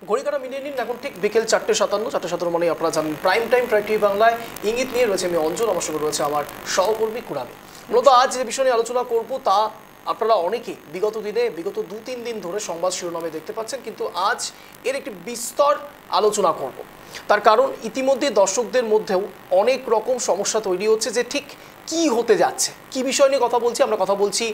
ঘড়ি কাটা মিলিয়ে নিন, এখন ঠিক বিকেল 4:57 মানে আপনারা জানেন প্রাইম টাইম ট্রাই টিভি বাংলায় ইঙ্গিত নিয়ে রয়েছে আমি অঞ্জন, আমার সঙ্গে রয়েছে আমার সহকর্মী কুরাবি। মূলত আজ যে বিষয় নিয়ে আলোচনা করব তা আপনারা অনেকেই বিগত 2-3 দিন ধরে সংবাদ শিরোনামে দেখতে পাচ্ছেন, কিন্তু আজ এর একটি বিস্তর আলোচনা করব। তার কারণ ইতিমধ্যে দর্শকদের মধ্যেও অনেক রকম সমস্যা তৈরি হচ্ছে যে ঠিক কি হতে যাচ্ছে, কি বিষয় নিয়ে কথা বলছি। আমরা কথা বলছি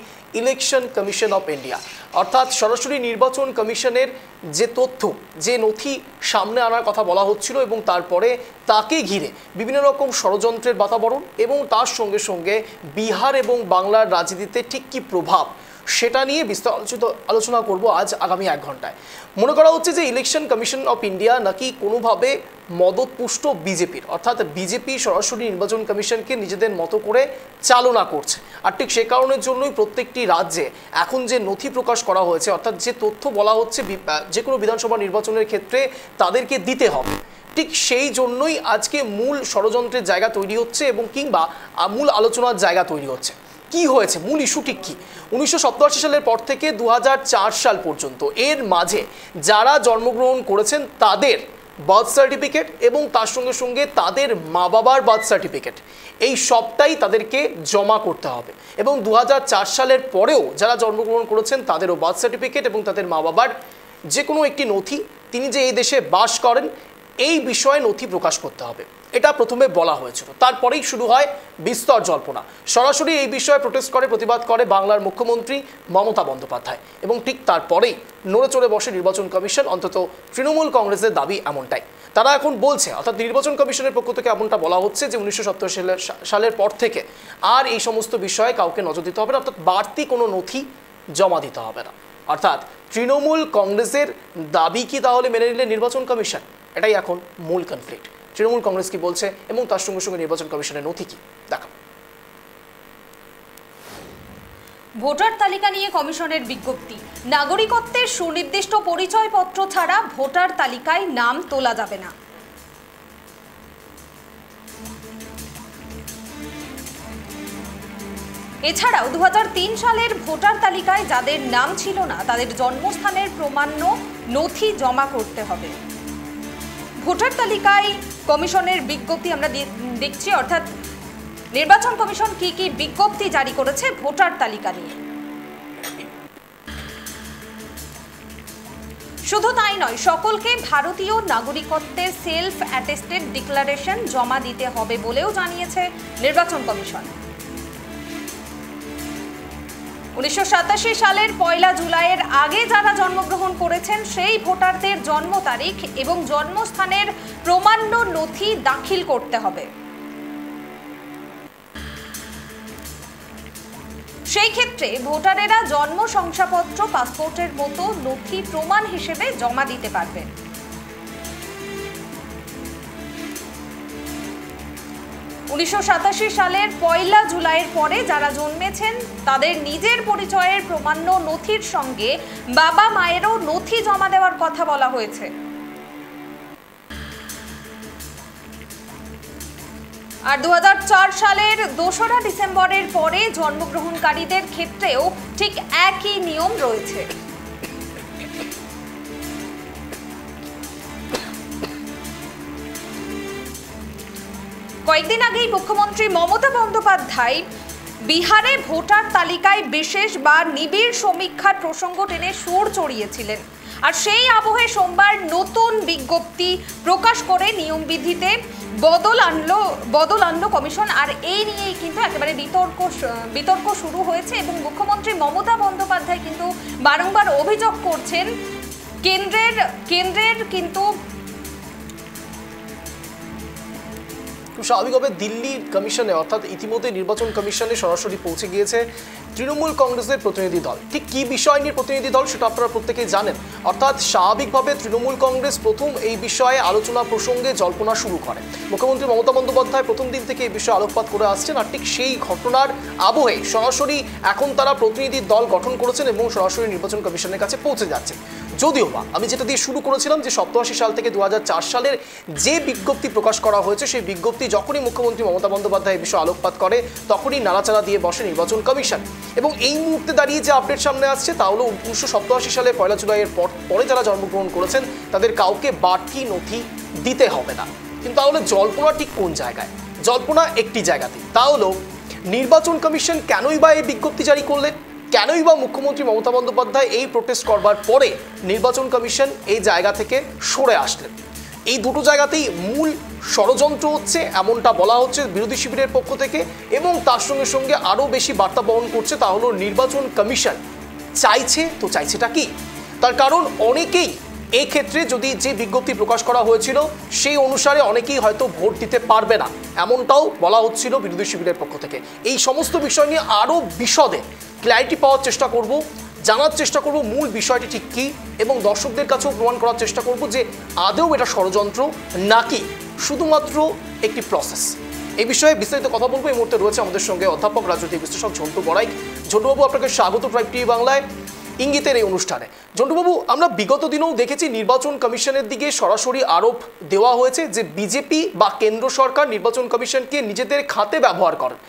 ইলেকশন কমিশন অফ ইন্ডিয়া, অর্থাৎ সরাসরি নির্বাচন কমিশনের যে তথ্য, যে নথি সামনে আনার কথা বলা হচ্ছিল এবং তারপরে তাকে ঘিরে বিভিন্ন রকম ষড়যন্ত্রের বাতাবরণ এবং তার সঙ্গে সঙ্গে বিহার এবং বাংলার রাজনীতিতে ঠিক কী প্রভাব, সেটা নিয়ে বিস্তারিত আলোচনা করব আজ আগামী 1 ঘন্টায়। মনে করা হচ্ছে যে ইলেকশন কমিশন অফ ইন্ডিয়া নাকি কোনোভাবে মদতপুষ্ট বিজেপির, অর্থাৎ বিজেপি সরাসরি নির্বাচন কমিশনকে নিজেদের মতো করে চালনা করছে। আর ঠিক সে কারণের জন্যই প্রত্যেকটি রাজ্যে এখন যে নথি প্রকাশ করা হয়েছে, অর্থাৎ যে তথ্য বলা হচ্ছে যে কোনো বিধানসভা নির্বাচনের ক্ষেত্রে তাদেরকে দিতে হবে, ঠিক সেই জন্যই আজকে মূল ষড়যন্ত্রের জায়গা তৈরি হচ্ছে এবং কিংবা মূল আলোচনার জায়গা তৈরি হচ্ছে। কি হয়েছে, মূল ইস্যু ঠিক কী? 1987 সালের পর থেকে 2004 সাল পর্যন্ত এর মাঝে যারা জন্মগ্রহণ করেছেন তাদের বার্থ সার্টিফিকেট এবং তার সঙ্গে সঙ্গে তাদের মা বাবার বার্থ সার্টিফিকেট, এই সবটাই তাদেরকে জমা করতে হবে। এবং 2004 সালের পরেও যারা জন্মগ্রহণ করেছেন তাদেরও বার্থ সার্টিফিকেট এবং তাদের মা বাবার যে কোনো একটি নথি, তিনি যে এই দেশে বাস করেন এই বিষয়ে নথি প্রকাশ করতে হবে, এটা প্রথমে বলা হয়েছিল। তারপরেই শুরু হয় বিস্তর জল্পনা। সরাসরি এই বিষয়ে প্রতিবাদ করে বাংলার মুখ্যমন্ত্রী মমতা বন্দ্যোপাধ্যায় এবং ঠিক তারপরেই নড়ে চড়ে বসে নির্বাচন কমিশন, অন্তত তৃণমূল কংগ্রেসের দাবি এমনটাই। তারা এখন বলছে, অর্থাৎ নির্বাচন কমিশনের পক্ষ থেকে এমনটা বলা হচ্ছে যে 1970 সালের পর থেকে আর এই সমস্ত বিষয়ে কাউকে নজর দিতে হবে না, অর্থাৎ বাড়তি কোনো নথি জমা দিতে হবে না। অর্থাৎ তৃণমূল কংগ্রেসের দাবি কি তাহলে মেনে নিলে নির্বাচন কমিশন? এটাই এখন মূল কনফ্লিক্ট। তৃণমূল কংগ্রেস কি বলছে এবং তার সঙ্গে সঙ্গে নির্বাচন কমিশনের নথি কি, দেখা। ভোটার তালিকা নিয়ে কমিশনের বিজ্ঞপ্তি। নাগরিকত্বের সুনির্দিষ্ট পরিচয়পত্র ছাড়া ভোটার তালিকায় নাম তোলা যাবে না। এছাড়াও 2003 সালের ভোটার তালিকায় যাদের নাম ছিল না তাদের জন্মস্থানের প্রমাণ্য নথি জমা করতে হবে। ভোটার তালিকায় কমিশনের বিজ্ঞপ্তি আমরা দেখছি, অর্থাৎ নির্বাচন কমিশন কি কি বিজ্ঞপ্তি জারি করেছে ভোটার তালিকা নিয়ে। শুধু তাই নয়, সকলকে ভারতীয় নাগরিকত্বের সেলফ অ্যাটেস্টেড ডিক্লারেশন জমা দিতে হবে বলেও জানিয়েছে নির্বাচন কমিশন। 1987 সালের 1 জুলাইয়ের আগে যারা জন্মগ্রহণ করেছেন সেই ভোটারদের জন্ম তারিখ এবং জন্মস্থানের প্রমাণ্য নথি দাখিল করতে হবে। সেই ক্ষেত্রে ভোটারেরা জন্ম শংসাপত্র, পাসপোর্টের মতো নথি প্রমাণ হিসেবে জমা দিতে পারবেন। সালের 1 জুলাইয়ের পরে যারা জন্মেছেন তাদের নিজের পরিচয়ের প্রমাণ্য নথির সঙ্গে বাবা মায়েরও নথি জমা দেওয়ার কথা বলা হয়েছে। আর 2004 সালের 2রা ডিসেম্বরের পরে জন্মগ্রহণকারীদের ক্ষেত্রেও ঠিক একই নিয়ম রয়েছে। কয়েকদিন আগেই মুখ্যমন্ত্রী মমতা বন্দ্যোপাধ্যায় বিহারে ভোটার তালিকায় বিশেষ বা নিবিড় সমীক্ষার প্রসঙ্গ টেনে সুর চড়িয়েছিলেন। আর সেই আবহে সোমবার নতুন বিজ্ঞপ্তি প্রকাশ করে নিয়মবিধিতে বদল আনলো কমিশন। আর এই নিয়েই কিন্তু একেবারে বিতর্ক শুরু হয়েছে এবং মুখ্যমন্ত্রী মমতা বন্দ্যোপাধ্যায় কিন্তু বারংবার অভিযোগ করছেন কেন্দ্রের কিন্তু স্বাভাবিকভাবে দিল্লির কমিশনে, অর্থাৎ ইতিমধ্যে নির্বাচন কমিশনে সরাসরি পৌঁছে গিয়েছে তৃণমূল কংগ্রেসের প্রতিনিধি দল। ঠিক কী বিষয় নিয়ে প্রতিনিধি দল সেটা আপনারা প্রত্যেকেই জানেন। অর্থাৎ স্বাভাবিকভাবে তৃণমূল কংগ্রেস প্রথম এই বিষয়ে আলোচনা প্রসঙ্গে জল্পনা শুরু করে। মুখ্যমন্ত্রী মমতা বন্দ্যোপাধ্যায় প্রথম দিন থেকে এই বিষয়ে আলোকপাত করে আসছেন। আর ঠিক সেই ঘটনার আবহে সরাসরি এখন তারা প্রতিনিধি দল গঠন করেছেন এবং সরাসরি নির্বাচন কমিশনের কাছে পৌঁছে যাচ্ছেন। যদিও বা আমি যেটা দিয়ে শুরু করেছিলাম যে 87 সাল থেকে 2004 সালের যে বিজ্ঞপ্তি প্রকাশ করা হয়েছে সেই বিজ্ঞপ্তি যখনই মুখ্যমন্ত্রী মমতা বন্দ্যোপাধ্যায় এই বিষয়ে আলোকপাত করে তখনই নাড়াচাড়া দিয়ে বসে নির্বাচন কমিশন। এবং এই মুহূর্তে দাঁড়িয়ে যে আপডেট সামনে আসছে তা হলো 1987 সালে 1 জুলাইয়ের পরে যারা জন্মগ্রহণ করেছেন তাদের কাউকে বাড়তি নথি দিতে হবে না। কিন্তু তাহলে জল্পনা ঠিক কোন জায়গায়? জল্পনা একটি জায়গাতে, তা হলো নির্বাচন কমিশন কেনই বা এই বিজ্ঞপ্তি জারি করলেন, কেনই বা মুখ্যমন্ত্রী মমতা বন্দ্যোপাধ্যায় এই প্রোটেস্ট করবার পরে নির্বাচন কমিশন এই জায়গা থেকে সরে আসলেন। এই দুটো জায়গাতেই মূল ষড়যন্ত্র হচ্ছে এমনটা বলা হচ্ছে বিরোধী শিবিরের পক্ষ থেকে, এবং তার সঙ্গে সঙ্গে আরও বেশি বার্তা বহন করছে তা হলো নির্বাচন কমিশন চাইছে তো চাইছেটা কি? তার কারণ অনেকেই এই ক্ষেত্রে যদি যে বিজ্ঞপ্তি প্রকাশ করা হয়েছিল সেই অনুসারে অনেকেই হয়তো ভোট দিতে পারবে না, এমনটাও বলা হচ্ছিল বিরোধী শিবিরের পক্ষ থেকে। এই সমস্ত বিষয় নিয়ে আরও বিশদে ক্ল্যারিটি পাওয়ার চেষ্টা করব, জানার চেষ্টা করব মূল বিষয়টি ঠিক কী, এবং দর্শকদের কাছেও প্রমাণ করার চেষ্টা করব যে আদৌ এটা ষড়যন্ত্র নাকি শুধুমাত্র একটি প্রসেস। এই বিষয়ে বিস্তারিত কথা বলবো। এই মুহূর্তে রয়েছে আমাদের সঙ্গে অধ্যাপক রাজনৈতিক বিশ্লেষক ঝন্টু বড়াইক। ঝন্টুবাবু, আপনাকে স্বাগত ট্রাইব টিভি বাংলায় ইঙ্গিতের এই অনুষ্ঠানে। ঝন্টুবাবু, আমরা বিগত দিনেও দেখেছি নির্বাচন কমিশনের দিকে সরাসরি আরোপ দেওয়া হয়েছে যে বিজেপি বা কেন্দ্র সরকার নির্বাচন কমিশনকে নিজেদের খাতে ব্যবহার করেন।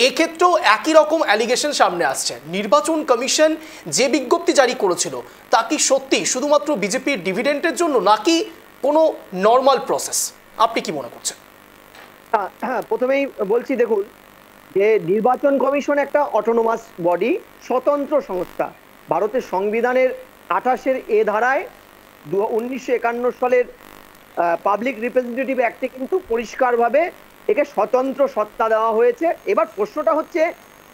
এক্ষেত্রেও একই রকম অ্যালিগেশন সামনে আসছে। নির্বাচন কমিশন যে বিজ্ঞপ্তি জারি করেছিল তা কি সত্যি শুধুমাত্র বিজেপির ডিভিডেন্টের জন্য নাকি কোনো নর্মাল প্রসেস? আপনি কি মনে করছেন? হ্যাঁ, প্রথমেই বলছি, দেখুন যে নির্বাচন কমিশন একটা অটোনোমাস বডি, স্বতন্ত্র সংস্থা। ভারতের সংবিধানের 28-এর এ ধারায় 1951 সালের পাবলিক রিপ্রেজেন্টেটিভ অ্যাক্টে কিন্তু পরিষ্কারভাবে একে স্বতন্ত্র সত্তা দেওয়া হয়েছে। এবার প্রশ্নটা হচ্ছে,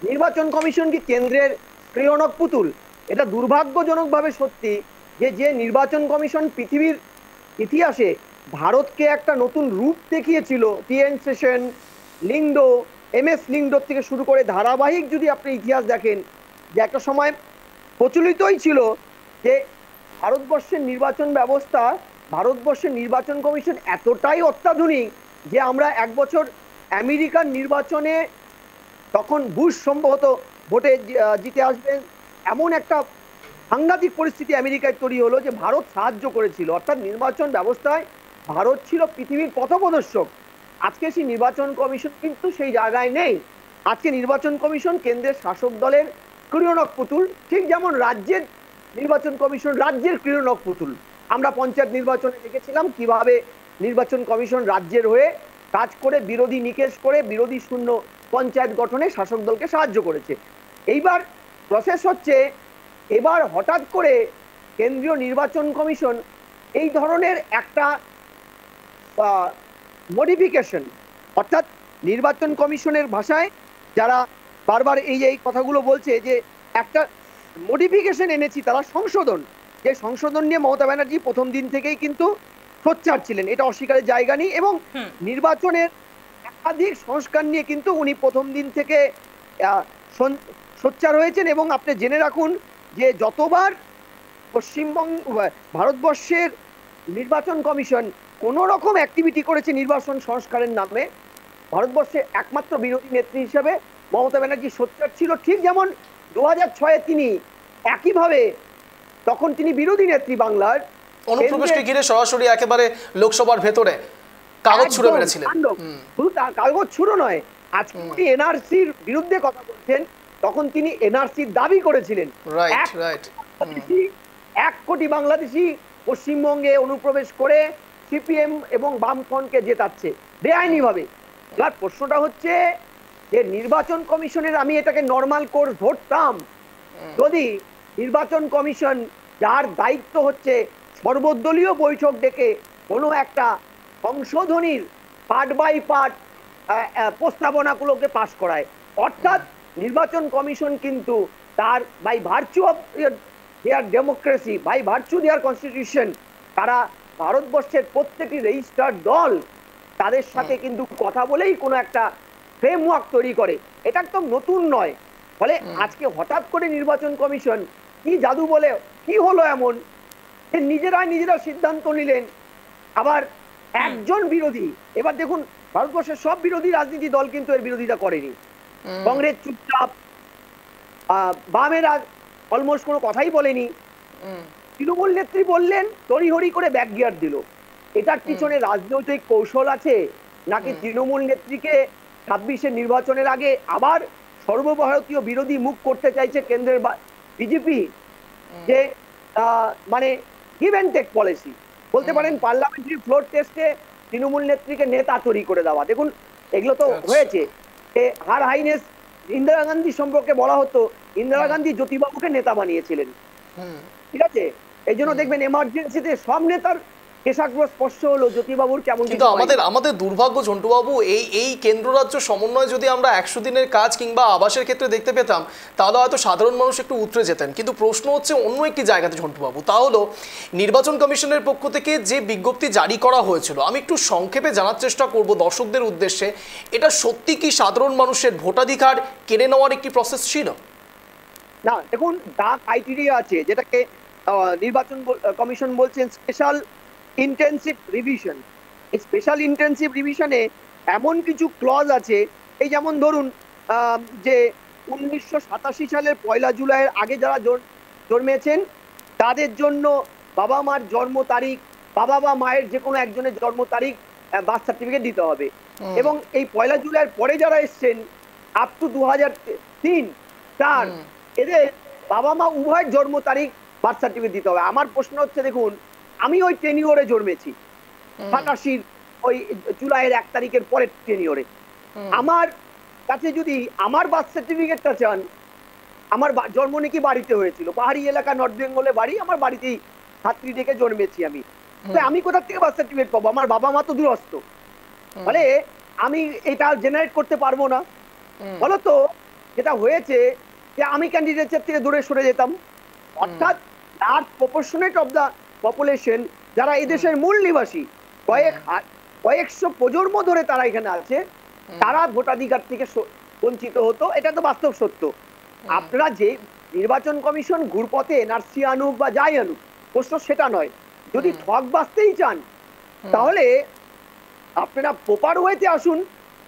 নির্বাচন কমিশন কি কেন্দ্রের ক্রিয়নক পুতুল? এটা দুর্ভাগ্যজনকভাবে সত্যি যে নির্বাচন কমিশন পৃথিবীর ইতিহাসে ভারতকে একটা নতুন রূপ দেখিয়েছিল। টিএন সেশন, লিংডো, MS লিংডোর থেকে শুরু করে ধারাবাহিক যদি আপনি ইতিহাস দেখেন, যে একটা সময় প্রচলিতই ছিল যে ভারতবর্ষের নির্বাচন ব্যবস্থা, ভারতবর্ষের নির্বাচন কমিশন এতটাই অত্যাধুনিক যে আমরা 1 বছর আমেরিকান নির্বাচনে, তখন বুশ সম্ভবত ভোটে জিতে আসবেন, এমন একটা সাংঘাতিক পরিস্থিতি আমেরিকায় তৈরি হলো যে ভারত সাহায্য করেছিল। অর্থাৎ নির্বাচন ব্যবস্থায় ভারত ছিল পৃথিবীর পথপ্রদর্শক। আজকে সেই নির্বাচন কমিশন কিন্তু সেই জায়গায় নেই। আজকে নির্বাচন কমিশন কেন্দ্রের শাসক দলের ক্রিয়নক পুতুল, ঠিক যেমন রাজ্যের নির্বাচন কমিশন রাজ্যের ক্রিয়নক পুতুল। আমরা পঞ্চায়েত নির্বাচনে দেখেছিলাম কিভাবে নির্বাচন কমিশন রাজ্যের হয়ে কাজ করে, বিরোধী নিকেশ করে, বিরোধী শূন্য পঞ্চায়েত গঠনে শাসক দলকে সাহায্য করেছে। এইবার প্রসেস হচ্ছে, এবার হঠাৎ করে কেন্দ্রীয় নির্বাচন কমিশন এই ধরনের একটা মডিফিকেশন, অর্থাৎ নির্বাচন কমিশনের ভাষায় যারা বারবার এই কথাগুলো বলছে যে একটা মডিফিকেশন এনেছি, তারা সংশোধন, যে সংশোধন নিয়ে মমতা ব্যানার্জি প্রথম দিন থেকেই কিন্তু সোচ্চার ছিলেন, এটা অস্বীকারের জায়গা নেই। এবং নির্বাচনের একাধিক সংস্কার নিয়ে কিন্তু উনি প্রথম দিন থেকে সোচ্চার হয়েছেন। এবং আপনি জেনে রাখুন যে যতবার পশ্চিমবঙ্গ, ভারতবর্ষের নির্বাচন কমিশন কোনো রকম অ্যাক্টিভিটি করেছে নির্বাচন সংস্কারের নামে, ভারতবর্ষে একমাত্র বিরোধী নেত্রী হিসেবে মমতা ব্যানার্জি সোচ্চার ছিল। ঠিক যেমন 2006-এ তিনি একইভাবে, তখন তিনি বিরোধী নেত্রী বাংলার, অনুপ্রবেশকে ঘিরে সরাসরি একেবারে লোকসভার ভেতরে কাগজ ছুড়ে মেরেছিলেন। শুধু কাগজ ছুড়ো নয়, আজকে উনি এনআরসির বিরুদ্ধে কথা বলছেন, তখন তিনি এনআরসির দাবি করেছিলেন। 1 কোটি বাংলাদেশি পশ্চিমবঙ্গে অনুপ্রবেশ করে সিপিএম এবং বামফ্রন্টকে জেতাচ্ছে বেআইনিভাবে। এবার প্রশ্নটা হচ্ছে যে নির্বাচন কমিশনের, আমি এটাকে নর্মাল কোর্স ধরতাম যদি নির্বাচন কমিশন, যার দায়িত্ব হচ্ছে সর্বদলীয় বৈঠক ডেকে কোনো একটা সংশোধনীর পার্ট বাই পার্ট প্রস্তাবনাগুলোকে পাশ করায়, অর্থাৎ নির্বাচন কমিশন কিন্তু তার by virtue of their democracy, by virtue their constitution, তারা ভারতবর্ষের প্রত্যেকটি রেজিস্টার্ড দল তাদের সাথে কিন্তু কথা বলেই কোনো একটা ফ্রেমওয়ার্ক তৈরি করে। এটা একদম নতুন নয়। ফলে আজকে হঠাৎ করে নির্বাচন কমিশন কি জাদু বলে কি হলো এমন, নিজেরা সিদ্ধান্ত নিলেন। আবার একজন বিরোধী, এবার দেখুন ভারতবর্ষের সব বিরোধী রাজনীতি দল কিন্তু এর বিরোধিতা করেনি। কংগ্রেস চুপচাপ, বামেরা অলমোস্ট কোনো কথাই বলেনি, তৃণমূল নেত্রী বললেন তড়িহড়ি করে ব্যাক গিয়ার দিল। এটার পিছনে রাজনৈতিক কৌশল আছে, নাকি তৃণমূল নেত্রীকে 26-এর নির্বাচনের আগে আবার সর্বভারতীয় বিরোধী মুখ করতে চাইছে কেন্দ্রের বিজেপি, যে মানে গিভ অ্যান্ড টেক পলিসি বলতে পারেন, পার্লামেন্টারি ফ্লোর টেস্টে তৃণমূল নেত্রীকে নেতা তৈরি করে দেওয়া। দেখুন এগুলো তো হয়েছে। হার হাইনেস ইন্দিরা গান্ধী সম্পর্কে বলা হতো, ইন্দিরা গান্ধী জ্যোতিবাবুকে নেতা বানিয়েছিলেন, ঠিক আছে? এই জন্য দেখবেন এমার্জেন্সিতে সব নেতার কেশাগ্র স্পর্শ হলো, জ্যোতিবাবুর কেমন। কিন্তু আমাদের দুর্ভাগ্য ঝন্টুবাবু, এই কেন্দ্র রাজ্য সমন্বয় যদি আমরা 100 দিনের কাজ কিংবা আবাসের ক্ষেত্রে দেখতে পেতাম, তাহলে হয়তো সাধারণ মানুষ একটু উতরে যেতেন। কিন্তু প্রশ্ন হচ্ছে অন্য একটি জায়গাতে ঝন্টুবাবু, তা হলো নির্বাচন কমিশনের পক্ষ থেকে যে বিজ্ঞপ্তি জারি করা হয়েছিল, আমি একটু সংক্ষেপে জানার চেষ্টা করব দর্শকদের উদ্দেশ্যে, এটা সত্যি কি সাধারণ মানুষের ভোটাধিকার কেড়ে নেওয়ার একটি প্রসেস ছিল? না, দেখুন যা ক্রাইটেরিয়া আছে, যেটাকে নির্বাচন কমিশন বলছেন স্পেশাল ইন্টেন্সিভ রিভিশন, এই স্পেশাল ইন্টেন্সিভ রিভিশনে এমন কিছু ক্লজ আছে, এই যেমন ধরুন যে 1987 সালের 1 জুলাইয়ের আগে যারা জন্মেছেন তাদের জন্য বাবা মার জন্ম তারিখ, বাবা বা মায়ের যে কোনো একজনের জন্ম তারিখ, বার্থ সার্টিফিকেট দিতে হবে। এবং এই 1 জুলাইয়ের পরে যারা এসছেন আপ টু 2003-4 এদের বাবা মা উভয়ের জন্ম তারিখ, বার্থ সার্টিফিকেট দিতে হবে। আমার প্রশ্ন হচ্ছে, দেখুন আমি ওই টেনিওরে জন্মেছি, 87 ওই জুলাইয়ের 1 তারিখের পরের টেনিওরে। আমার কাছে যদি আমার বার্থ সার্টিফিকেটটা চান, আমার জন্ম নাকি বাড়িতে হয়েছিল, পাহাড়ি এলাকা নর্থ বেঙ্গলে বাড়ি, আমার বাড়িতেই ছাত্রী ডেকে জন্মেছি আমি কোথা থেকে বার্থ সার্টিফিকেট পাবো? আমার বাবা মা তো দূরস্থ, ফলে আমি এটা জেনারেট করতে পারবো না। ফলত যেটা হয়েছে যে আমি ক্যান্ডিডেটের থেকে দূরে সরে যেতাম, অর্থাৎ large proportionate of the population যারা এই দেশের মূল নিবাসী, কয়েকশো প্রজন্ম ধরে তারা এখানে আছে, তারা ভোটাধিকার থেকে বঞ্চিত হতো। এটা তো বাস্তব সত্য। আপনারা যে নির্বাচন কমিশন ঘুরপথে এনআরসি আনুক বা যাই আনুক, প্রশ্ন সেটা নয়। যদি ঠক বাঁচতেই চান তাহলে আপনারা প্রপার ওয়েতে আসুন।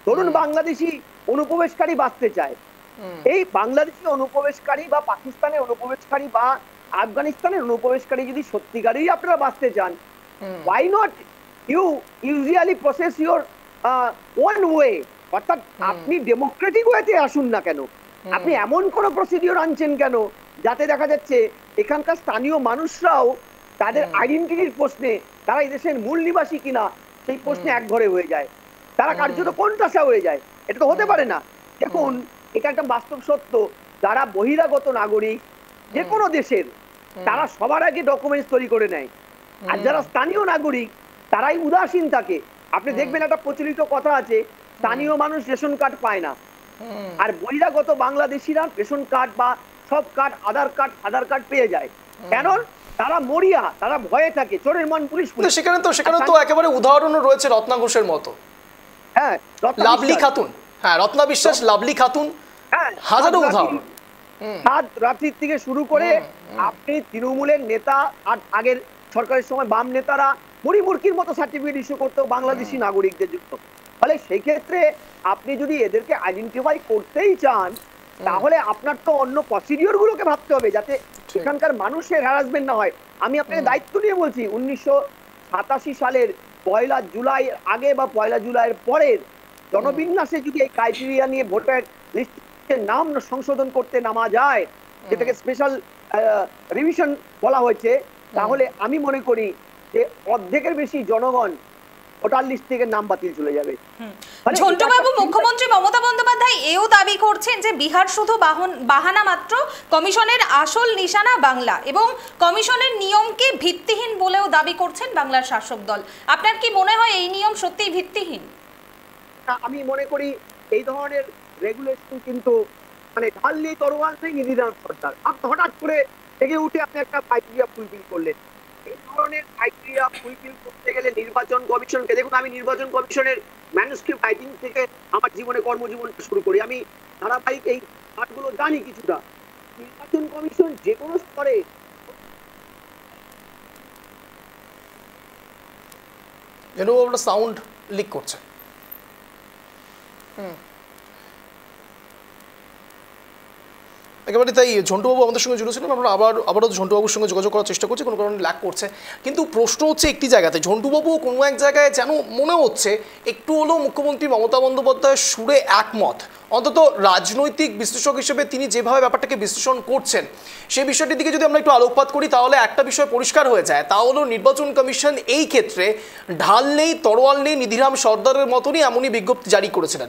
ধরুন বাংলাদেশি অনুপ্রবেশকারী বাঁচতে চায়, এই বাংলাদেশি অনুপ্রবেশকারী বা পাকিস্তানের অনুপ্রবেশকারী বা আফগানিস্তানের অনুপ্রবেশকারী যদি সত্যিকারেই আপনারা বাঁচতে চান, why not you usually process your own way, অর্থাৎ আপনি ডেমোক্রেটিক ওয়েতে আসুন না কেন? আপনি এমন কোন প্রসিডিওর আনছেন কেন যাতে দেখা যাচ্ছে এখানকার স্থানীয় মানুষরাও তাদের আইডেন্টিটির প্রশ্নে তারা এই দেশের মূল নিবাসী কিনা সেই প্রশ্নে একঘরে হয়ে যায়, তারা কার্যত কোণঠাসা হয়ে যায়? এটা তো হতে পারে না। দেখুন এটা একটা বাস্তব সত্য, যারা বহিরাগত নাগরিক যে কোনো দেশের, তারা সবার আগে ডকুমেন্টস তৈরি করে নেয়, আর যারা স্থানীয় নাগরিক তারাই উদাসীন থাকে। আপনি দেখবেন একটা প্রচলিত কথা আছে, স্থানীয় মানুষ রেশন কার্ড পায় না, আর বহিরাগত বাংলাদেশিরা রেশন কার্ড বা সব কার্ড, আধার কার্ড পেয়ে যায়। কেন? তারা মরিয়া, তারা ভয়ে থাকে, চোরের মন পুলিশ। সেখানে তো একেবারে উদাহরণও রয়েছে রত্না ঘোষের মতো। হ্যাঁ, লাভলি খাতুন, হ্যাঁ রত্না বিশ্বাস, লাভলি খাতুন, হাজারো উদাহরণ। সাত রাত্রির থেকে শুরু করে আপনি তৃণমূলের নেতা আর আগের সরকারের সময় বাম নেতারা মুড়িমুড়কির মতো সার্টিফিকেট ইস্যু করতো বাংলাদেশি নাগরিকদের জন্য। ফলে সেই ক্ষেত্রে আপনি যদি এদেরকে আইডেন্টিফাই করতেই চান তাহলে আপনার তো অন্য প্রসিডিওর গুলোকে ভাবতে হবে যাতে এখানকার মানুষের হ্যারাসমেন্ট না হয়। আমি আপনাকে দায়িত্ব নিয়ে বলছি, 1987 সালের 1 জুলাই আগে বা 1 জুলাইয়ের পরের জনবিন্যাসে যদি এই ক্রাইটেরিয়া নিয়ে ভোটার লিস্টের নাম সংশোধন করতে নামা যায়, যেটাকে স্পেশাল রিভিশন বলা হয়েছে, তাহলে আমি মনে করি যে অর্ধেকের বেশি জনগণ ভোটার লিস্ট থেকে নাম বাতিল চলে যাবে। ঝন্টুবাবু, মুখ্যমন্ত্রী মমতা বন্দ্যোপাধ্যায় এও দাবি করছেন যে বিহার শুধু বাহানা মাত্র, কমিশনের আসল নিশানা বাংলা, এবং কমিশনের নিয়মকে ভিত্তিহীন বলেও দাবি করছেন বাংলার শাসক দল। আপনার কি মনে হয় এই নিয়ম সত্যিই ভিত্তিহীন? আমি মনে করি এই ধরনের রেগুলেশন কিন্তু মানে ঢাললি তরোয়াল নেই নিধিদান সরকার। আপনি হঠাৎ করে থেকে উঠে আপনি একটা ক্রাইটেরিয়া ফুলফিল করলেন। এই ধরনের ক্রাইটেরিয়া ফুলফিল করতে গেলে নির্বাচন কমিশনকে, দেখুন আমি নির্বাচন কমিশনের ম্যানুস্ক্রিপ্ট রাইটিং থেকে আমার জীবনে কর্মজীবনটা শুরু করি, আমি ধারাবাহিক এই পাঠগুলো জানি কিছুটা। নির্বাচন কমিশন যে কোনো স্তরে সাউন্ড লিক করছে। একেবারে তাই। ঝন্টুবাবু আমাদের সঙ্গে জুড়েছিলেন, আমরা আবারও ঝন্টুবাবুর সঙ্গে যোগাযোগ করার চেষ্টা করছি, কোনো কারণে ল্যাক করছে। কিন্তু প্রশ্ন হচ্ছে একটি জায়গাতে, ঝন্টুবাবু কোনো এক জায়গায় যেন মনে হচ্ছে একটু হলেও মুখ্যমন্ত্রী মমতা বন্দ্যোপাধ্যায়ের সুরে একমত, অন্তত রাজনৈতিক বিশ্লেষক হিসেবে তিনি যেভাবে ব্যাপারটাকে বিশ্লেষণ করছেন সেই বিষয়টির দিকে যদি আমরা একটু আলোকপাত করি, তাহলে একটা বিষয় পরিষ্কার হয়ে যায়, তা হলো নির্বাচন কমিশন এই ক্ষেত্রে ঢাল নেই, তরোয়াল নেই, নিধিরাম সর্দারের মতনই এমনই বিজ্ঞপ্তি জারি করেছিলেন।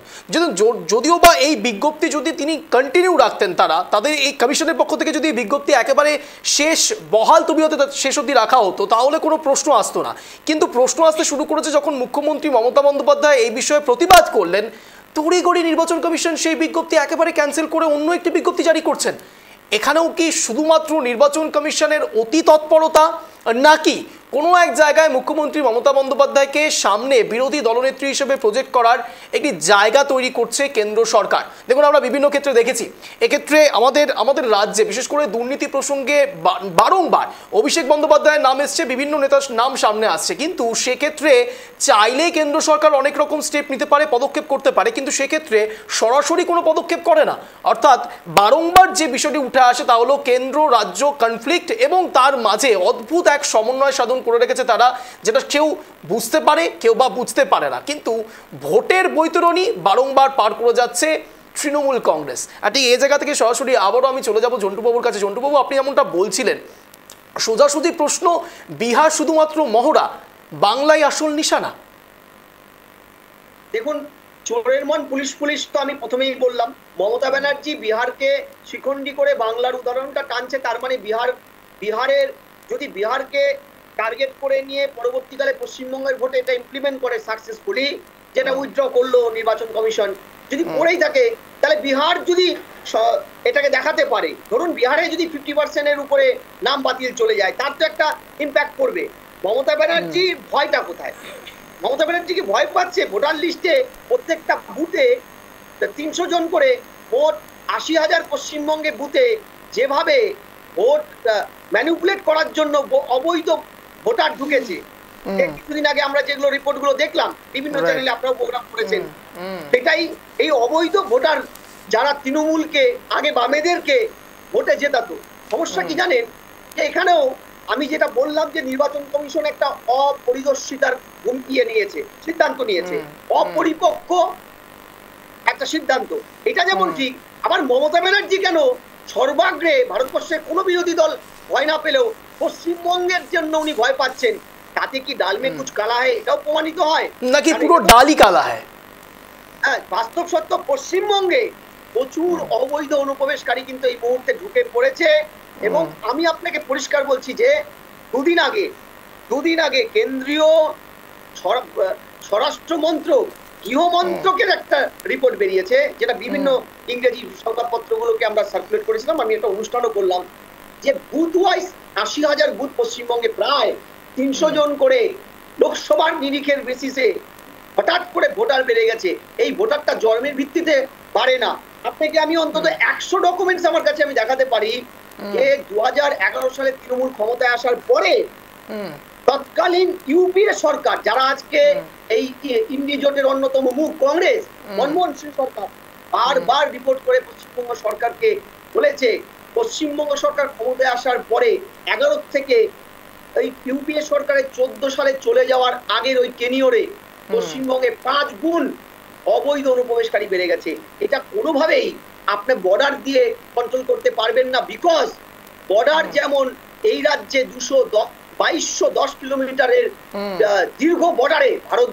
যদিও বা এই বিজ্ঞপ্তি যদি তিনি কন্টিনিউ রাখতেন, তাদের এই কমিশনের পক্ষ থেকে যদি বিজ্ঞপ্তি একেবারে শেষ বহাল তবিয়তে শেষ অবধি রাখা হতো, তাহলে কোনো প্রশ্ন আসতো না। কিন্তু প্রশ্ন আসতে শুরু করেছে যখন মুখ্যমন্ত্রী মমতা বন্দ্যোপাধ্যায় এই বিষয়ে প্রতিবাদ করলেন, তড়িঘড়ি নির্বাচন কমিশন সেই বিজ্ঞপ্তি একেবারে ক্যান্সেল করে অন্য একটি বিজ্ঞপ্তি জারি করছেন। এখানেও কি শুধুমাত্র নির্বাচন কমিশনের অতি তৎপরতা, নাকি কোনো এক জায়গায় মুখ্যমন্ত্রী মমতা বন্দ্যোপাধ্যায়কে সামনে বিরোধী দলনেত্রী হিসেবে প্রজেক্ট করার একটি জায়গা তৈরি করছে কেন্দ্র সরকার? দেখুন, আমরা বিভিন্ন ক্ষেত্রে দেখেছি, এক্ষেত্রে আমাদের রাজ্যে বিশেষ করে দুর্নীতি প্রসঙ্গে বারংবার অভিষেক বন্দ্যোপাধ্যায়ের নাম এসছে, বিভিন্ন নেতার নাম সামনে আসছে, কিন্তু সেক্ষেত্রে চাইলেই কেন্দ্র সরকার অনেক রকম স্টেপ নিতে পারে, পদক্ষেপ করতে পারে, কিন্তু সেক্ষেত্রে সরাসরি কোনো পদক্ষেপ করে না। অর্থাৎ বারংবার যে বিষয়টি উঠে আসে তা হলো কেন্দ্র রাজ্য কনফ্লিক্ট, এবং তার মাঝে অদ্ভুত এক সমন্বয় সাধন করে রেখেছে তারা, যেটা কেউ বুঝতে পারে, কেউ বা বুঝতে পারে না। কিন্তু ভোটের বৈতরণী বারংবার পার করে যাচ্ছে তৃণমূল কংগ্রেস। আর ঠিক এই জায়গা থেকে সরাসরি আবারও আমি চলে যাব ঝন্টুবাবুর কাছে। ঝন্টুবাবু, আপনি যেমনটা বলছিলেন, সোজাসুজি প্রশ্ন, বিহার শুধুমাত্র মহড়া, বাংলায় আসল নিশানা? দেখুন, চোরের মন পুলিশ পুলিশ তো আমি প্রথমেই বললাম, মমতা ব্যানার্জি বিহারকে শিখণ্ডী করে বাংলার উদাহরণটা টানছে। তার মানে বিহারের যদি বিহারকে টার্গেট করে নিয়ে পরবর্তীকালে পশ্চিমবঙ্গের ভোটে এটা ইমপ্লিমেন্ট করে সাকসেসফুলি, যেটা উইথড্র করলো নির্বাচন কমিশন, যদি করেই থাকে, তাহলে বিহার যদি এটাকে দেখাতে পারে, ধরুন বিহারে যদি 50% উপরে নাম বাতিল চলে যায়, তার তো একটা ইম্প্যাক্ট পড়বে। মমতা ব্যানার্জির ভয়টা কোথায়? মমতা ব্যানার্জি কি ভয় পাচ্ছে? ভোটার লিস্টে প্রত্যেকটা বুথে 300 জন করে ভোট, 80,000 পশ্চিমবঙ্গে বুথে যেভাবে ভোট ম্যানিপুলেট করার জন্য অবৈধ ভোটার ঢুকেছে, কিছুদিন আগে আমরা যেগুলো রিপোর্ট গুলো দেখলাম বিভিন্ন চ্যানেলে, আপনারাও প্রোগ্রাম করেছেন, সেটাই এই অবৈধ ভোটার যারা তৃণমূলকে আগে বামেদেরকে ভোটে জেতাতো। সমস্যা কি জানেন, যে এখানেও আমি যেটা বললাম যে নির্বাচন কমিশন একটা অপরিদর্শিতার হুমকি নিয়েছে, সিদ্ধান্ত নিয়েছে, অপরিপক্ক একটা সিদ্ধান্ত। এটা যেমন ঠিক, আবার মমতা ব্যানার্জি কেন সর্বাগ্রে ভারতবর্ষের কোনো বিরোধী দল ভয় না পেলেও পশ্চিমবঙ্গের জন্য উনি ভয় পাচ্ছেন, তাতে কি ডাল মে কুছ কালা হয় এটাও প্রমাণিত হয়, নাকি পুরো ডালই কালা হয়? হ্যাঁ, বাস্তব সত্য, পশ্চিমবঙ্গে প্রচুর অবৈধ অনুপ্রবেশকারী কিন্তু এই মুহূর্তে ঢুকে পড়েছে। এবং আমি আপনাকে পরিষ্কার বলছি যে দুদিন আগে কেন্দ্রীয় স্বরাষ্ট্র মন্ত্রক, গৃহমন্ত্রকের একটা রিপোর্ট বেরিয়েছে, যেটা বিভিন্ন ইংরেজি সংবাদপত্রগুলোকে আমরা সার্কুলেট করেছিলাম, আমি একটা অনুষ্ঠানও করলাম, যে বুথ ওয়াইজ 80,000 বুথ পশ্চিমবঙ্গে প্রায় 300 জন করে লোকসভার নিরিখের বেসিসে হঠাৎ করে ভোটার বেড়ে গেছে। এই ভোটারটা জন্মের ভিত্তিতে বাড়ে না। আপনাকে আমি অন্তত 100 ডকুমেন্টস আমার কাছে আমি দেখাতে পারি যে 2011 সালে তৃণমূল ক্ষমতায় আসার পরে তৎকালীন ইউপিএ সরকার, যারা আজকে এই ইন্ডি জোটের অন্যতম মুখ কংগ্রেস, মনমোহন সিং সরকার, বারবার রিপোর্ট করে পশ্চিমবঙ্গ সরকারকে বলেছে, পশ্চিমবঙ্গ সরকার ক্ষমতায় আসার পরে 11 থেকে এই ইউপিএ সরকারের 14 সালে চলে যাওয়ার আগের ওই টেনিওরে পশ্চিমবঙ্গে 5 গুণ অবৈধ অনুপ্রবেশকারী বেড়ে গেছে। এটা কোনোভাবেই আপনি বর্ডার দিয়ে কন্ট্রোল করতে পারবেন না, বিকজ বর্ডার যেমন এই রাজ্যে 2210 কিলোমিটারের দীর্ঘ বর্ডারে ভারত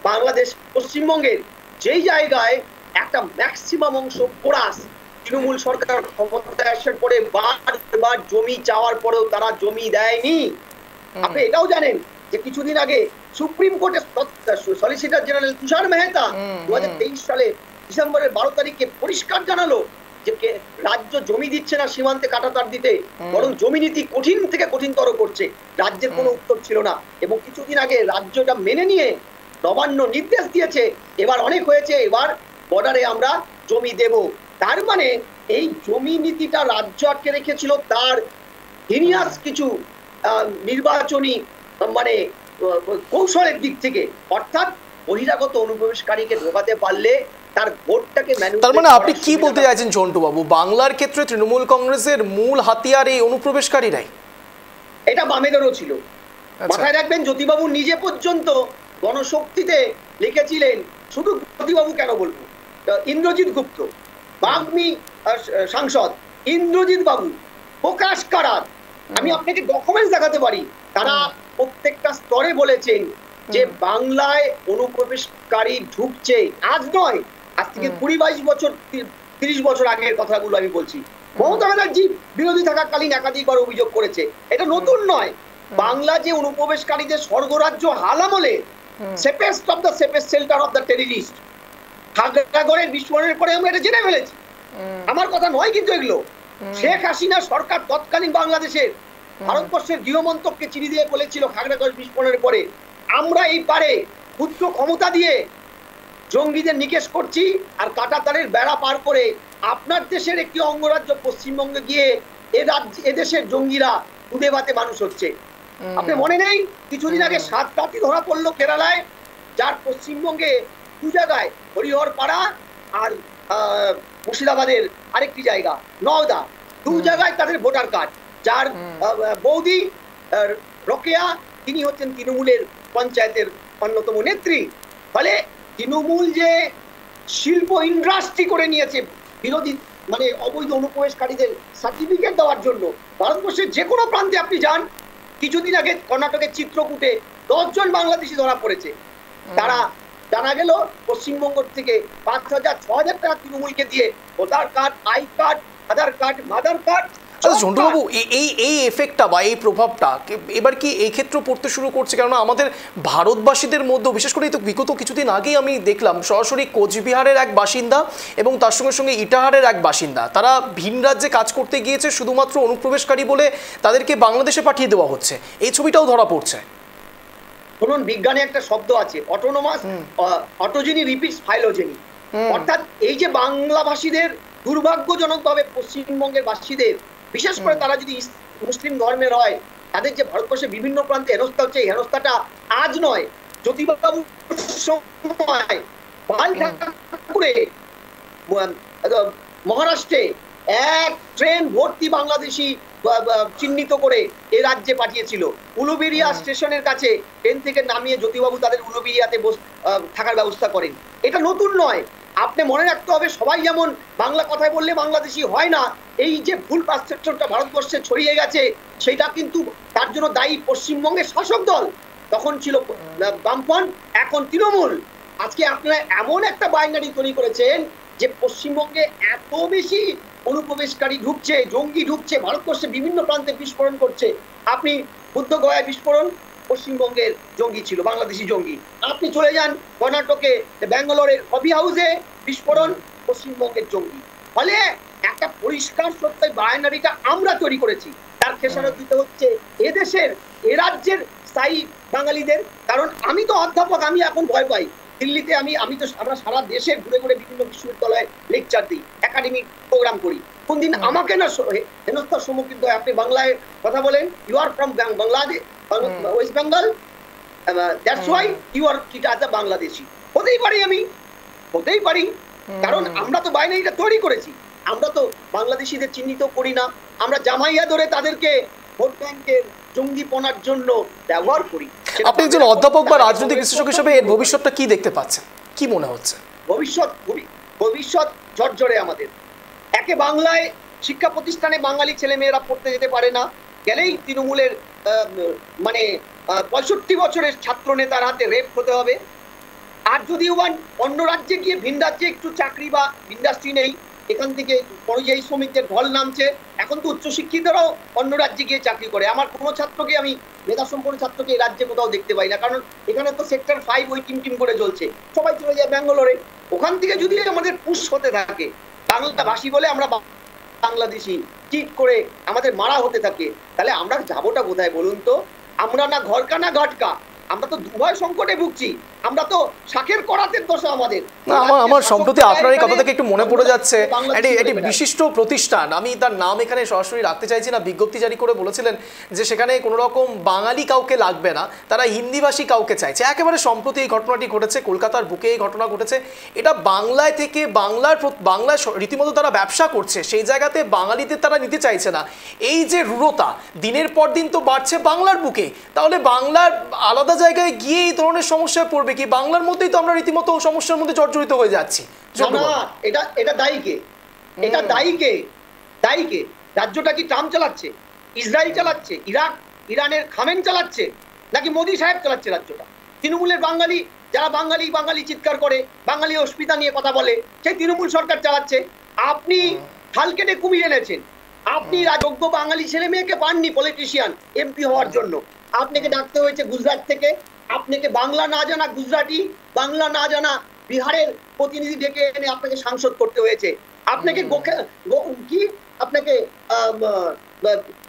বাংলাদেশ পশ্চিমবঙ্গের, যেই জায়গায় একটা ম্যাক্সিমাম অংশ পোরাস, তৃণমূল সরকার ক্ষমতায় আসার পরে বারবার জমি চাওয়ার পরেও তারা জমি দেয়নি। আপনি এটাও জানেন যে কিছুদিন আগে সুপ্রিম কোর্টের সলিসিটর জেনারেল তুষার মেহতা 2023 সালে ডিসেম্বরের 12 তারিখে পরিষ্কার জানালো যে রাজ্য জমি দিচ্ছে না সীমান্তে কাঁটাতার দিতে, বরং জমি নীতি কঠিন থেকে কঠিনতর করছে। রাজ্যের কোনো উত্তর ছিল না, এবং কিছুদিন আগে রাজ্যটা মেনে নিয়ে নবান্ন নির্দেশ দিয়েছে, এবার অনেক হয়েছে, এবার বর্ডারে আমরা জমি দেব। তার মানে এই জমি নীতিটা রাজ্য আটকে রেখেছিল তার হিনিয়াস কিছু নির্বাচনী মানে কৌশলের দিক থেকে, অর্থাৎ বহিরাগত অনুপ্রবেশকারীকে ঢোকাতে পারলে তার ভোটটাকে তার মানে আপনি কি বলতে চাইছেন ঝন্টু বাবু, বাংলার ক্ষেত্রে তৃণমূল কংগ্রেসের মূল হাতিয়ার এই অনুপ্রবেশকারীরাই? এটা বামেদেরও ছিল। মাথায় রাখবেন, জ্যোতিবাবু নিজে পর্যন্ত গণশক্তিতে লিখেছিলেন, শুধু জ্যোতিবাবু কেন বলবো, ইন্দ্রজিৎ গুপ্ত, বাগ্মী সাংসদ ইন্দ্রজিৎ বাবু, প্রকাশ কারাত, আমি আপনাকে ডকুমেন্টস দেখাতে পারি, তারা প্রত্যেকটা স্তরে বলেছেন যে বাংলায় অনুপ্রবেশকারী ঢুকছে। আজ নয়, আজ থেকে 20-22 বছর 30 বছর আগের কথাগুলো আমি বলছি। মমতা ব্যানার্জি বিরোধী থাকাকালীন একাধিকবার অভিযোগ করেছে, এটা নতুন নয়। বাংলা যে অনুপ্রবেশকারীদের স্বর্গরাজ্য হালামলে, safest of the safest shelter of the terrorist, খাগড়াগড়ের বিস্ফোরণের পরে আমরা এটা জেনে ফেলেছি। আমার কথা নয় কিন্তু এগুলো। শেখ হাসিনা সরকার তৎকালীন বাংলাদেশের ভারতবর্ষের গৃহমন্ত্রককে চিঠি দিয়ে বলেছিল খাগড়াগড় বিস্ফোরণের পরে, আমরা এই পারে ক্ষুদ্র ক্ষমতা দিয়ে জঙ্গিদের নিকেশ করছি, আর কাঁটাতারের বেড়া পার করে আপনার দেশের একটি অঙ্গরাজ্য পশ্চিমবঙ্গে গিয়ে এদেশের জঙ্গিরা খুদে ভাতে মানুষ হচ্ছে। আপনি মনে নেই কিছুদিন আগে 7 রাতি ধরা পড়লো কেরালায়, যার পশ্চিমবঙ্গে 2 জায়গায়, হরিহর পাড়া আর মুর্শিদাবাদের আরেকটি জায়গা নওদা, 2 জায়গায় তাদের ভোটার কার্ড, যার বৌদি রোকেয়া তিনি হচ্ছেন তৃণমূলের পঞ্চায়েতের অন্যতম নেত্রী। ফলে তৃণমূল যে শিল্প ইন্ডাস্ট্রি করে নিয়েছে বিরোধী মানে অবৈধ অনুপ্রবেশকারীদের সার্টিফিকেট দেওয়ার জন্য, ভারতবর্ষের যে কোনো প্রান্তে আপনি যান, কিছুদিন আগে কর্ণাটকের চিত্রকূটে 10 জন বাংলাদেশি ধরা পড়েছে। তারা জানা গেল পশ্চিমবঙ্গ থেকে 5,000-6,000 টাকা তৃণমূলকে দিয়ে voter card, I card, Aadhaar card, mother card. Jhantu বাবু, এই এফেক্টটা বা এই প্রভাবটা এবার কি এই ক্ষেত্রে পড়তে শুরু করছে? কেননা আমাদের ভারতবাসীদের মধ্যে, বিশেষ করে তো বিগত কিছুদিন আগেই আমি দেখলাম সরাসরি কোচবিহারের এক বাসিন্দা এবং তার সঙ্গে সঙ্গে ইটাহারের এক বাসিন্দা, তারা ভিন রাজ্যে কাজ করতে গিয়েছে, শুধুমাত্র অনুপ্রবেশকারী বলে তাদেরকে বাংলাদেশে পাঠিয়ে দেওয়া হচ্ছে। এই ছবিটাও ধরা পড়ছে। শুনুন, বিজ্ঞানে একটা শব্দ আছে, অটোনোমাস অটোজেনি রিপিটস ফাইলোজেনি, অর্থাৎ এই যে বাংলাভাষীদের দুর্ভাগ্যজনকভাবে পশ্চিমবঙ্গের বাসীদের, বিশেষ করে তারা যদি মুসলিম ধর্মের হয়, তাদের যে ভারতবর্ষে বিভিন্ন প্রান্তে হেনস্থা হচ্ছে, এই হেনস্থাটা আজ নয়, জ্যোতিবাবুর সময় ঠাকুরে মহারাষ্ট্রে এক ট্রেন ভর্তি বাংলাদেশি চিহ্নিত করে এ রাজ্যে পাঠিয়েছিল। উলুবেড়িয়া স্টেশনের কাছে ট্রেন থেকে নামিয়ে জ্যোতিবাবু তাদের উলুবেড়িয়াতে থাকার ব্যবস্থা করেন। এটা নতুন নয়। আপনি মনে রাখতে হবে, সবাই যেমন বাংলা কথায় বললে বাংলাদেশি হয় না, এই যে ভুল পারসেপশনটা ভারতবর্ষে ছড়িয়ে গেছে, সেটা কিন্তু তার জন্য দায়ী পশ্চিমবঙ্গের শাসক দল। তখন ছিল বামপন্থ, এখন তৃণমূল। আজকে আপনারা এমন একটা বাইনারি তৈরি করেছেন যে পশ্চিমবঙ্গে এত বেশি অনুপ্রবেশকারী ঢুকছে, জঙ্গি ঢুকছে, ভারতবর্ষে বিভিন্ন প্রান্তে বিস্ফোরণ করছে। আপনি বুদ্ধগয়ায় বিস্ফোরণ, পশ্চিমবঙ্গের জঙ্গি ছিল, বাংলাদেশি জঙ্গি। আপনি চলে যান কর্ণাটকে ব্যাঙ্গালোরের কফি হাউসে বিস্ফোরণ, পশ্চিমবঙ্গের জঙ্গি। ফলে একটা পরিষ্কার সত্য বাইনারিটা আমরা তৈরি করেছি, তার খেসারত দিতে হচ্ছে এদেশের, এ রাজ্যের স্থায়ী বাঙালিদের। কারণ আমি তো অধ্যাপক, আমি এখন ভয় পাই। দিল্লিতে আমি তো আমরা সারা দেশে ঘুরে ঘুরে বিভিন্ন বিশ্ববিদ্যালয়ে লেকচার দিই, একাডেমিক প্রোগ্রাম করি। কোন দিন আমাকে না হেনস্থার সম্মুখীন হয়। আপনি বাংলায় কথা বলেন, you are from Bangladesh, West Bengal, that's why you are কিটা বাংলাদেশি। হতেই পারি, আমি হতেই পারি, কারণ আমরা তো বাইনারিটা তৈরি করেছি। আমরা তো বাংলাদেশিদের চিহ্নিত করি না, আমরা জামাইয়া ধরে তাদেরকে ভোট ব্যাংকের জঙ্গিপনার জন্য ব্যবহার করি। আপনি একজন অধ্যাপক বা রাজনৈতিক বিশ্লেষক হিসেবে এর ভবিষ্যৎটা কি দেখতে পাচ্ছেন, কি মনে হচ্ছে? ভবিষ্যৎ ঝরঝরে আমাদের। একে বাংলায় শিক্ষা প্রতিষ্ঠানে বাঙালি ছেলে মেয়েরা পড়তে যেতে পারে না, গেলেই তৃণমূলের মানে 65 বছরের ছাত্র নেতার হাতে রেপ হতে হবে। আর যদি অন্য রাজ্যে গিয়ে ভিন রাজ্যে একটু চাকরি বা ইন্ডাস্ট্রি নেই, এখান থেকে পরিযায়ী শ্রমিকদের ঢল নামছে। এখন তো উচ্চশিক্ষিতরাও অন্য রাজ্যে গিয়ে চাকরি করে। আমার কোনো ছাত্রকে, আমি মেধাসম্পন্ন ছাত্রকে এই রাজ্যে কোথাও দেখতে পাই না, কারণ এখানে তো সেক্টর 5 ওই টিম করে চলছে, সবাই চলে যায় ব্যাঙ্গালোরে। ওখান থেকে যদি আমাদের পুশ হতে থাকে, বাংলাভাষী বলে আমরা বাংলাদেশি চিট করে আমাদের মারা হতে থাকে, তাহলে আমরা যাবোটা কোথায় বলুন তো? আমরা না ঘরকা না ঘটকা, আমরা তো উভয় সংকটে ভুগছি। আমরা তো শাকের করাতের দোষ আমাদের। না, আমার সম্প্রতি আপনার এই কথা থেকে একটু মনে পড়ে যাচ্ছে একটি বিশিষ্ট প্রতিষ্ঠান, আমি তার নাম এখানে সরাসরি রাখতে চাইছি না, বিজ্ঞপ্তি জারি করে বলেছিলেন যে সেখানে কোনো রকম বাঙালি কাউকে লাগবে না, তারা হিন্দিভাষী কাউকে চাইছে। একেবারে সম্প্রতি এই ঘটনাটি ঘটেছে, কলকাতার বুকে এই ঘটনা ঘটেছে। এটা বাংলায় থেকে বাংলায় রীতিমতো তারা ব্যবসা করছে, সেই জায়গাতে বাঙালিদের তারা নিতে চাইছে না। এই যে রূঢ়তা দিনের পর দিন তো বাড়ছে বাংলার বুকে, তাহলে বাংলার আলাদা জায়গায় গিয়ে এই ধরনের সমস্যায় পড়বে কি? বাংলার মধ্যেই তো আমরা রীতিমতো সমস্যার মধ্যে জর্জরিত হয়ে যাচ্ছি। এটা দায়ী কে? রাজ্যটা কি ট্রাম্প চালাচ্ছে, ইসরায়েল চালাচ্ছে, ইরানের খামেন চালাচ্ছে, নাকি মোদী সাহেব চালাচ্ছে রাজ্যটা? তৃণমূলের যারা বাঙালি চিৎকার করে, বাঙালি অস্মিতা নিয়ে কথা বলে, সেই তৃণমূল সরকার চালাচ্ছে। আপনি খাল কেটে কুমির এনেছেন, আপনি যোগ্য বাঙালি ছেলে মেয়েকে পাননি পলিটিশিয়ান এমপি হওয়ার জন্য। আপনাকে ডাকতে হয়েছে গুজরাট থেকে, আপনাকে বাংলা না জানা গুজরাটি, বাংলা না জানা বিহারের প্রতিনিধি ডেকে এনে আপনাকে সাংসদ করতে হয়েছে। আপনাকে আপনাকে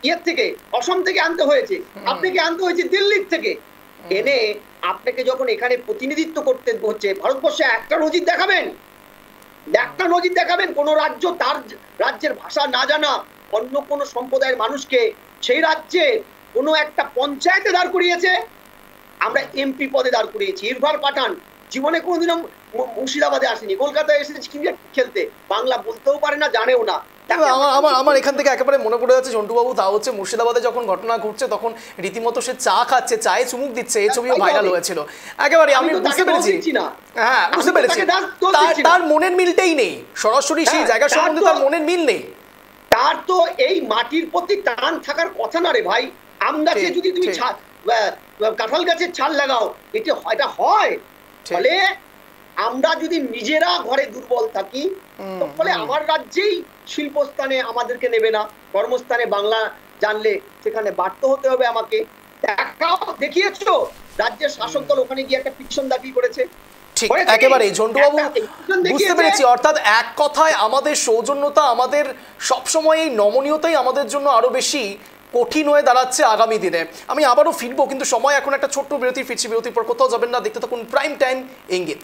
ইয়ের থেকে, অসম থেকে আনতে হয়েছে, আপনাকে আনতে হয়েছে দিল্লির থেকে। এনে আপনাকে যখন এখানে প্রতিনিধিত্ব করতে হচ্ছে, ভারতবর্ষে একটা নজির দেখাবেন কোন রাজ্য তার রাজ্যের ভাষা না জানা অন্য কোন সম্প্রদায়ের মানুষকে সেই রাজ্যে কোনো একটা পঞ্চায়েতে দাঁড় করিয়েছে। আমরা এমপি পদে দাঁড় করিয়েছি। ইরফান পাঠান জীবনে কোনোদিনও মুর্শিদাবাদে আসেনি, কলকাতায় এসেছে ক্রিকেট খেলতে, বাংলা বলতেও পারে না, জানেও না। আমার এখান থেকে একেবারে মনে পড়ে যাচ্ছে ঝন্টুবাবু, তা হচ্ছে মুর্শিদাবাদে যখন ঘটনা ঘটছে তখন রীতিমতো সে চা খাচ্ছে, চায়ে চুমুক দিচ্ছে, এই ছবিও ভাইরাল হয়েছিল। একেবারে আমি বুঝতে পেরেছি, হ্যাঁ বুঝতে পেরেছি, তার মনের মিলটাই নেই, সরাসরি সেই জায়গার সম্বন্ধে তার মনের মিল নেই। তার তো এই মাটির প্রতি টান থাকার কথা না রে ভাই। আম গাছে যদি তুমি কাঁঠাল গাছের ছাল লাগাও, এটা হয়? ফলে আমরা যদি নিজেরা ঘরে দুর্বল থাকি, ফলে আমার রাজ্যেই শিল্পস্থানে আমাদেরকে নেবে না, কর্মস্থানে বাংলা জানলে সেখানে বাধ্য হতে হবে আমাকে। দেখিয়েছো রাজ্যের শাসক দল ওখানে গিয়ে একটা পিটিশন দাখিল করেছে। ঠিক একেবারে ঝন্টুবাবু বুঝতে পেরেছি, অর্থাৎ এক কথায় আমাদের সৌজন্যতা, আমাদের সবসময় এই নমনীয়তাই আমাদের জন্য আরো বেশি কঠিন হয়ে দাঁড়াচ্ছে আগামী দিনে। আমি আবারও ফিরবো, কিন্তু সময় এখন একটা ছোট্ট বিরতি, ফিরছি বিরতির পর, কোথাও যাবেন না, দেখতে থাকুন প্রাইম টাইম ইঙ্গিত।